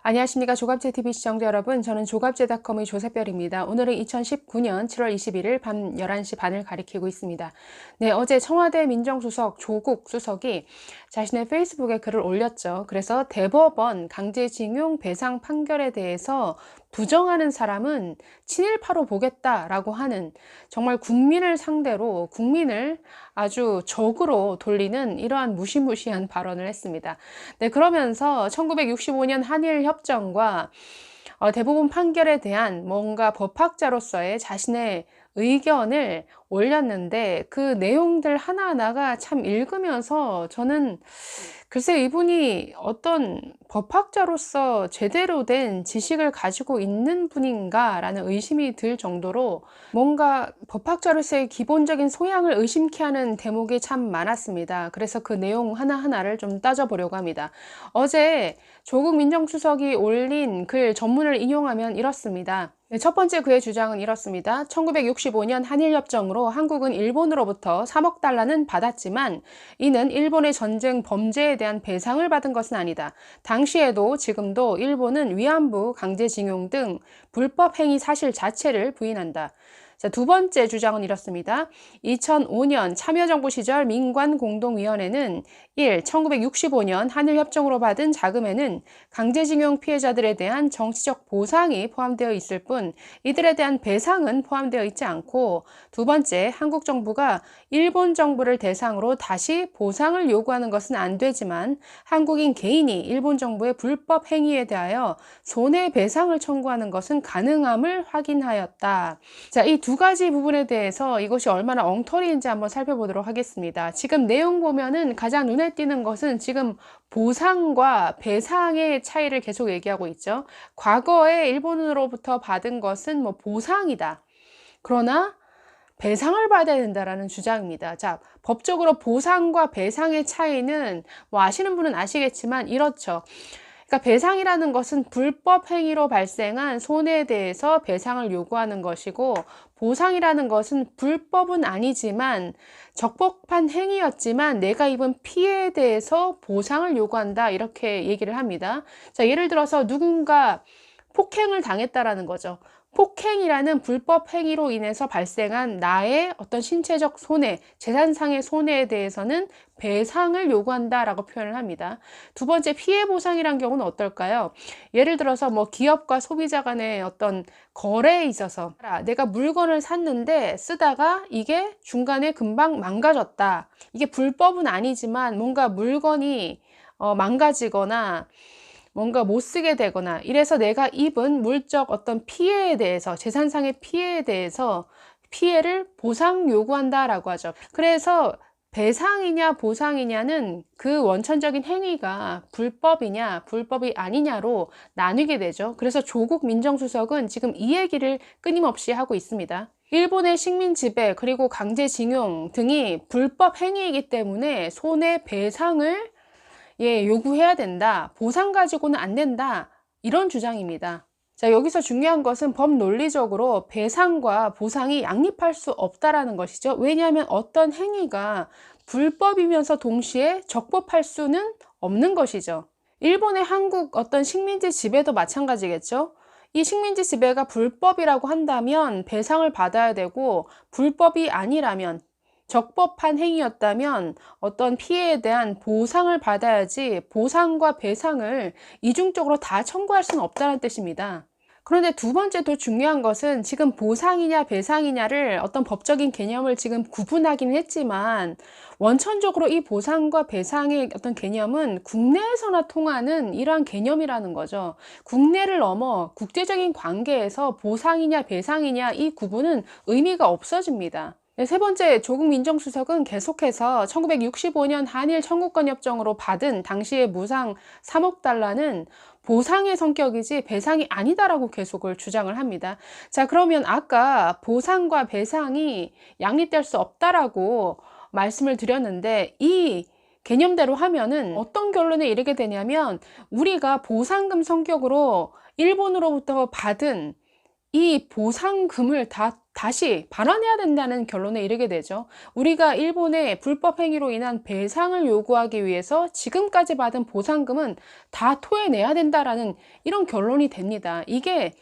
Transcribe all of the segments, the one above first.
안녕하십니까. 조갑제TV 시청자 여러분, 저는 조갑제닷컴의 조세별입니다. 오늘은 2019년 7월 21일 밤 11시 반을 가리키고 있습니다. 네, 어제 청와대 민정수석 조국 수석이 자신의 페이스북에 글을 올렸죠. 그래서 대법원 강제징용 배상 판결에 대해서 부정하는 사람은 친일파로 보겠다라고 하는, 정말 국민을 상대로 국민을 아주 적으로 돌리는 이러한 무시무시한 발언을 했습니다. 네, 그러면서 1965년 한일 협정과 대부분 판결에 대한 뭔가 법학자로서의 자신의 의견을 올렸는데, 그 내용들 하나하나가 참 읽으면서 저는 글쎄 이분이 어떤 법학자로서 제대로 된 지식을 가지고 있는 분인가 라는 의심이 들 정도로 뭔가 법학자로서의 기본적인 소양을 의심케 하는 대목이 참 많았습니다. 그래서 그 내용 하나하나를 좀 따져보려고 합니다. 어제 조국 민정수석이 올린 글 전문을 인용하면 이렇습니다. 첫 번째 그의 주장은 이렇습니다. 1965년 한일협정으로 한국은 일본으로부터 3억 달러는 받았지만 이는 일본의 전쟁 범죄에 대한 배상을 받은 것은 아니다. 당시에도 지금도 일본은 위안부, 강제징용 등 불법 행위 사실 자체를 부인한다. 자, 두 번째 주장은 이렇습니다. 2005년 참여정부 시절 민관공동위원회는 1965년 한일협정으로 받은 자금에는 강제징용 피해자들에 대한 정치적 보상이 포함되어 있을 뿐 이들에 대한 배상은 포함되어 있지 않고, 두 번째, 한국 정부가 일본 정부를 대상으로 다시 보상을 요구하는 것은 안 되지만 한국인 개인이 일본 정부의 불법 행위에 대하여 손해배상을 청구하는 것은 가능함을 확인하였다. 자, 이 두 가지 부분에 대해서 이것이 얼마나 엉터리인지 한번 살펴보도록 하겠습니다. 지금 내용 보면은 가장 눈에 띄는 것은 지금 보상과 배상의 차이를 계속 얘기하고 있죠. 과거에 일본으로부터 받은 것은 뭐 보상이다. 그러나 배상을 받아야 된다라는 주장입니다. 자, 법적으로 보상과 배상의 차이는 뭐 아시는 분은 아시겠지만 이렇죠. 그러니까 배상이라는 것은 불법 행위로 발생한 손해에 대해서 배상을 요구하는 것이고, 보상이라는 것은 불법은 아니지만 적법한 행위였지만 내가 입은 피해에 대해서 보상을 요구한다, 이렇게 얘기를 합니다. 자, 예를 들어서 누군가 폭행을 당했다라는 거죠. 폭행이라는 불법 행위로 인해서 발생한 나의 어떤 신체적 손해, 재산상의 손해에 대해서는 배상을 요구한다라고 표현을 합니다. 두 번째, 피해 보상이란 경우는 어떨까요? 예를 들어서 뭐 기업과 소비자 간의 어떤 거래에 있어서 내가 물건을 샀는데 쓰다가 이게 중간에 금방 망가졌다. 이게 불법은 아니지만 뭔가 물건이 망가지거나 뭔가 못 쓰게 되거나 이래서 내가 입은 물적 어떤 피해에 대해서, 재산상의 피해에 대해서 피해를 보상 요구한다라고 하죠. 그래서 배상이냐 보상이냐는 그 원천적인 행위가 불법이냐 불법이 아니냐로 나뉘게 되죠. 그래서 조국 민정수석은 지금 이 얘기를 끊임없이 하고 있습니다. 일본의 식민 지배 그리고 강제징용 등이 불법 행위이기 때문에 손해배상을 요구해야 된다. 보상 가지고는 안 된다. 이런 주장입니다. 자, 여기서 중요한 것은 법 논리적으로 배상과 보상이 양립할 수 없다라는 것이죠. 왜냐하면 어떤 행위가 불법이면서 동시에 적법할 수는 없는 것이죠. 일본의 한국 어떤 식민지 지배도 마찬가지겠죠. 이 식민지 지배가 불법이라고 한다면 배상을 받아야 되고, 불법이 아니라면, 적법한 행위였다면 어떤 피해에 대한 보상을 받아야지 보상과 배상을 이중적으로 다 청구할 수는 없다는 뜻입니다. 그런데 두 번째 더 중요한 것은 지금 보상이냐 배상이냐를 어떤 법적인 개념을 지금 구분하긴 했지만 원천적으로 이 보상과 배상의 어떤 개념은 국내에서나 통하는 이러한 개념이라는 거죠. 국내를 넘어 국제적인 관계에서 보상이냐 배상이냐 이 구분은 의미가 없어집니다. 네, 세 번째, 조국 민정수석은 계속해서 1965년 한일 청구권협정으로 받은 당시의 무상 3억 달러는 보상의 성격이지 배상이 아니다라고 계속을 주장을 합니다. 자, 그러면 아까 보상과 배상이 양립될 수 없다라고 말씀을 드렸는데, 이 개념대로 하면은 어떤 결론에 이르게 되냐면, 우리가 보상금 성격으로 일본으로부터 받은 이 보상금을 다시 반환해야 된다는 결론에 이르게 되죠. 우리가 일본의 불법 행위로 인한 배상을 요구하기 위해서 지금까지 받은 보상금은 다 토해내야 된다라는 이런 결론이 됩니다. 이게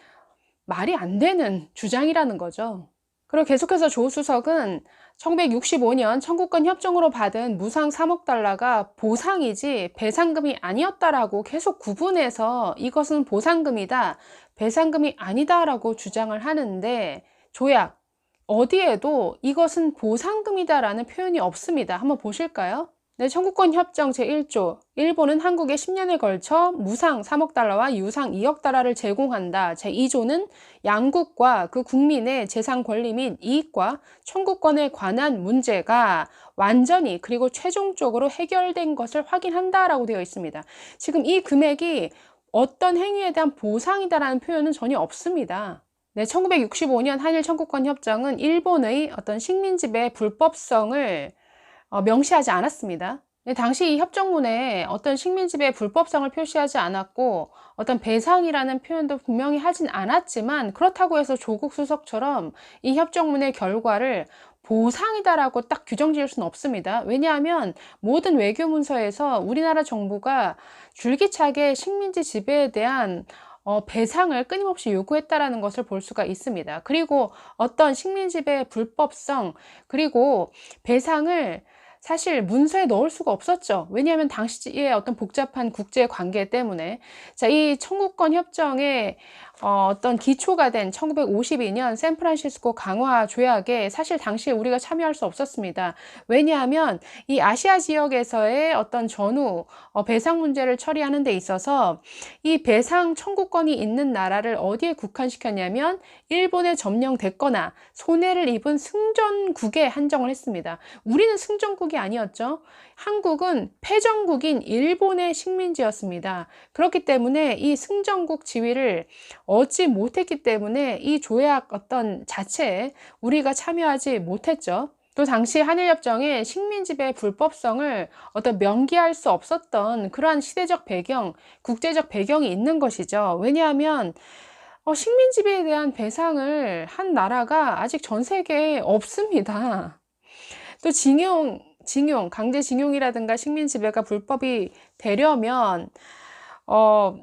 말이 안 되는 주장이라는 거죠. 그리고 계속해서 조 수석은 1965년 청구권 협정으로 받은 무상 3억 달러가 보상이지 배상금이 아니었다라고 계속 구분해서 이것은 보상금이다, 배상금이 아니다라고 주장을 하는데, 조약 어디에도 이것은 보상금이다라는 표현이 없습니다. 한번 보실까요? 네, 청구권 협정 제1조. 일본은 한국에 10년에 걸쳐 무상 3억 달러와 유상 2억 달러를 제공한다. 제2조는 양국과 그 국민의 재산 권리 및 이익과 청구권에 관한 문제가 완전히 그리고 최종적으로 해결된 것을 확인한다라고 되어 있습니다. 지금 이 금액이 어떤 행위에 대한 보상이다라는 표현은 전혀 없습니다. 네, 1965년 한일 청구권 협정은 일본의 어떤 식민지배 불법성을 명시하지 않았습니다. 당시 이 협정문에 어떤 식민지배의 불법성을 표시하지 않았고 어떤 배상이라는 표현도 분명히 하진 않았지만, 그렇다고 해서 조국 수석처럼 이 협정문의 결과를 보상이다라고 딱 규정 지을 수는 없습니다. 왜냐하면 모든 외교 문서에서 우리나라 정부가 줄기차게 식민지 지배에 대한 배상을 끊임없이 요구했다라는 것을 볼 수가 있습니다. 그리고 어떤 식민지배의 불법성 그리고 배상을 사실 문서에 넣을 수가 없었죠. 왜냐하면 당시의 어떤 복잡한 국제 관계 때문에. 자, 이 청구권 협정의 어떤 기초가 된 1952년 샌프란시스코 강화 조약에 사실 당시에 우리가 참여할 수 없었습니다. 왜냐하면 이 아시아 지역에서의 어떤 전후 배상 문제를 처리하는 데 있어서 이 배상 청구권이 있는 나라를 어디에 국한시켰냐면 일본에 점령됐거나 손해를 입은 승전국에 한정을 했습니다. 우리는 승전국이 아니었죠. 한국은 패전국인 일본의 식민지였습니다. 그렇기 때문에 이 승전국 지위를 얻지 못했기 때문에 이 조약 어떤 자체에 우리가 참여하지 못했죠. 또 당시 한일협정에 식민지배 불법성을 어떤 명기할 수 없었던 그러한 시대적 배경, 국제적 배경이 있는 것이죠. 왜냐하면 식민지배에 대한 배상을 한 나라가 아직 전 세계에 없습니다. 또 강제징용이라든가 식민지배가 불법이 되려면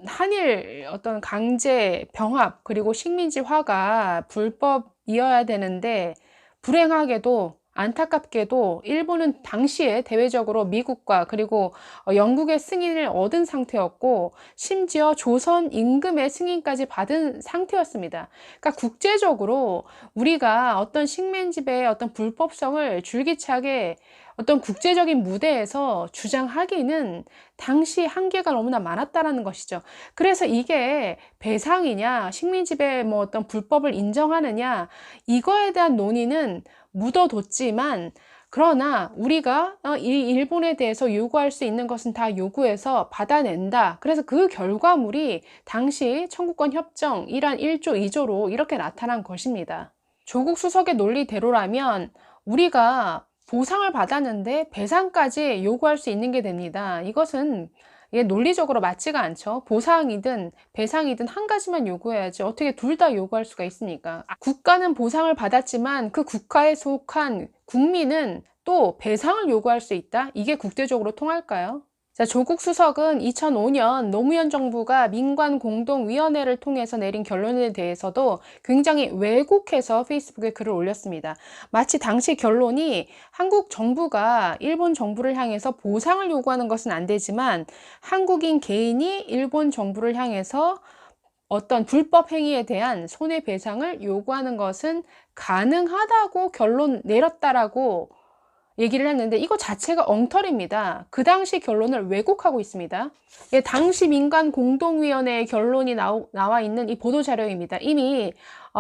한일 어떤 강제 병합 그리고 식민지화가 불법이어야 되는데, 불행하게도 안타깝게도 일본은 당시에 대외적으로 미국과 그리고 영국의 승인을 얻은 상태였고, 심지어 조선 임금의 승인까지 받은 상태였습니다. 그러니까 국제적으로 우리가 어떤 식민지배의 어떤 불법성을 줄기차게 어떤 국제적인 무대에서 주장하기는 당시 한계가 너무나 많았다라는 것이죠. 그래서 이게 배상이냐, 식민지배의 뭐 어떤 불법을 인정하느냐, 이거에 대한 논의는 묻어뒀지만, 그러나 우리가 이 일본에 대해서 요구할 수 있는 것은 다 요구해서 받아낸다. 그래서 그 결과물이 당시 청구권 협정 1안 1조 2조로 이렇게 나타난 것입니다. 조국 수석의 논리대로라면 우리가 보상을 받았는데 배상까지 요구할 수 있는 게 됩니다. 이것은 논리적으로 맞지가 않죠. 보상이든 배상이든 한 가지만 요구해야지 어떻게 둘 다 요구할 수가 있습니까? 국가는 보상을 받았지만 그 국가에 속한 국민은 또 배상을 요구할 수 있다? 이게 국제적으로 통할까요? 자, 조국 수석은 2005년 노무현 정부가 민관공동위원회를 통해서 내린 결론에 대해서도 굉장히 왜곡해서 페이스북에 글을 올렸습니다. 마치 당시 결론이 한국 정부가 일본 정부를 향해서 보상을 요구하는 것은 안 되지만 한국인 개인이 일본 정부를 향해서 어떤 불법 행위에 대한 손해배상을 요구하는 것은 가능하다고 결론 내렸다라고 얘기를 했는데, 이거 자체가 엉터리입니다. 그 당시 결론을 왜곡하고 있습니다. 당시 민간공동위원회의 결론이 나와 있는 이 보도자료입니다. 이미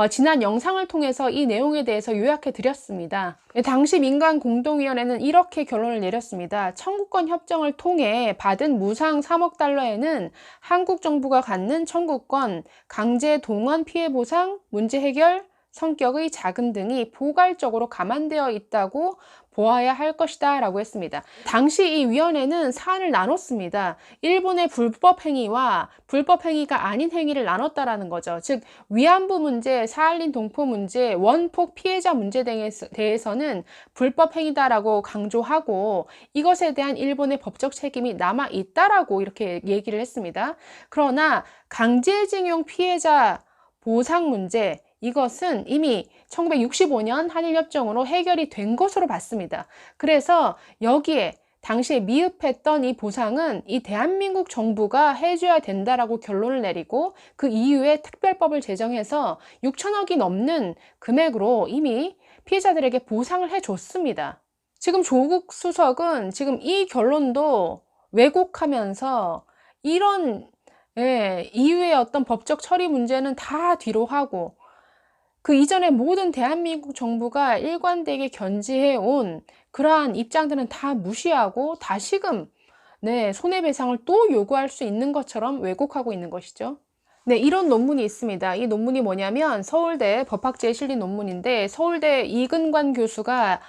지난 영상을 통해서 이 내용에 대해서 요약해 드렸습니다. 당시 민간공동위원회는 이렇게 결론을 내렸습니다. 청구권 협정을 통해 받은 무상 3억 달러에는 한국 정부가 갖는 청구권, 강제 동원 피해 보상, 문제 해결, 성격의 자금 등이 포괄적으로 감안되어 있다고 보아야 할 것이다 라고 했습니다. 당시 이 위원회는 사안을 나눴습니다. 일본의 불법 행위와 불법 행위가 아닌 행위를 나눴다라는 거죠. 즉 위안부 문제, 사할린 동포 문제, 원폭 피해자 문제 등에 대해서는 불법 행위다라고 강조하고 이것에 대한 일본의 법적 책임이 남아 있다라고 이렇게 얘기를 했습니다. 그러나 강제징용 피해자 보상 문제, 이것은 이미 1965년 한일협정으로 해결이 된 것으로 봤습니다. 그래서 여기에 당시에 미흡했던 이 보상은 이 대한민국 정부가 해줘야 된다라고 결론을 내리고 그 이후에 특별법을 제정해서 6천억이 넘는 금액으로 이미 피해자들에게 보상을 해줬습니다. 지금 조국 수석은 지금 이 결론도 왜곡하면서 이런 이후의 어떤 법적 처리 문제는 다 뒤로 하고 그 이전에 모든 대한민국 정부가 일관되게 견지해온 그러한 입장들은 다 무시하고 다시금 손해배상을 또 요구할 수 있는 것처럼 왜곡하고 있는 것이죠. 네, 이런 논문이 있습니다. 이 논문이 뭐냐면 서울대 법학제에 실린 논문인데 서울대 이근관 교수가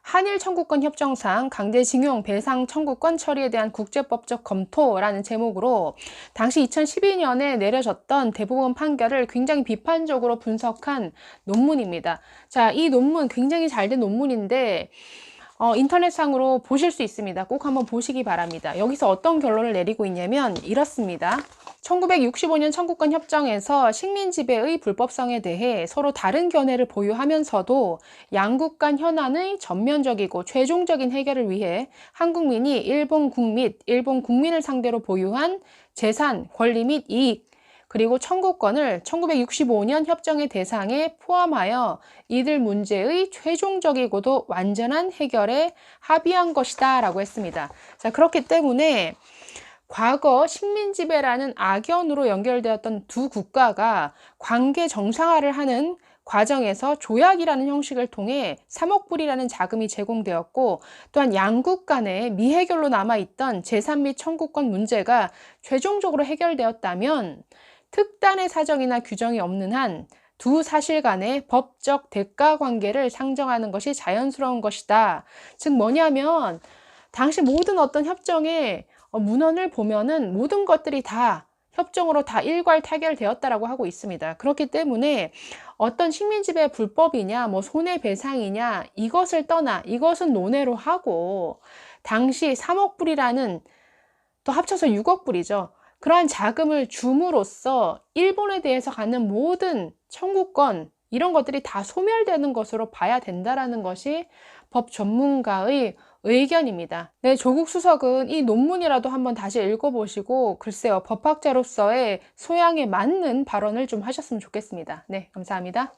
한일 청구권 협정상 강제징용 배상 청구권 처리에 대한 국제법적 검토라는 제목으로 당시 2012년에 내려졌던 대법원 판결을 굉장히 비판적으로 분석한 논문입니다. 자, 이 논문 굉장히 잘 된 논문인데 인터넷상으로 보실 수 있습니다. 꼭 한번 보시기 바랍니다. 여기서 어떤 결론을 내리고 있냐면 이렇습니다. 1965년 청구권 협정에서 식민 지배의 불법성에 대해 서로 다른 견해를 보유하면서도 양국 간 현안의 전면적이고 최종적인 해결을 위해 한국민이 일본국 및 일본 국민을 상대로 보유한 재산, 권리 및 이익, 그리고 청구권을 1965년 협정의 대상에 포함하여 이들 문제의 최종적이고도 완전한 해결에 합의한 것이다 라고 했습니다. 자, 그렇기 때문에 과거 식민지배라는 악연으로 연결되었던 두 국가가 관계 정상화를 하는 과정에서 조약이라는 형식을 통해 3억 불이라는 자금이 제공되었고 또한 양국 간의 미해결로 남아있던 재산 및 청구권 문제가 최종적으로 해결되었다면 특단의 사정이나 규정이 없는 한 두 사실 간의 법적 대가 관계를 상정하는 것이 자연스러운 것이다. 즉 뭐냐면 당시 모든 어떤 협정의 문헌을 보면은 모든 것들이 다 협정으로 다 일괄 타결되었다라고 하고 있습니다. 그렇기 때문에 어떤 식민지배 불법이냐, 뭐 손해배상이냐 이것을 떠나 이것은 논외로 하고 당시 3억 불이라는 또 합쳐서 6억 불이죠. 그러한 자금을 줌으로써 일본에 대해서 갖는 모든 청구권 이런 것들이 다 소멸되는 것으로 봐야 된다라는 것이 법 전문가의 의견입니다. 네, 조국 수석은 이 논문이라도 한번 다시 읽어보시고 글쎄요, 법학자로서의 소양에 맞는 발언을 좀 하셨으면 좋겠습니다. 네, 감사합니다.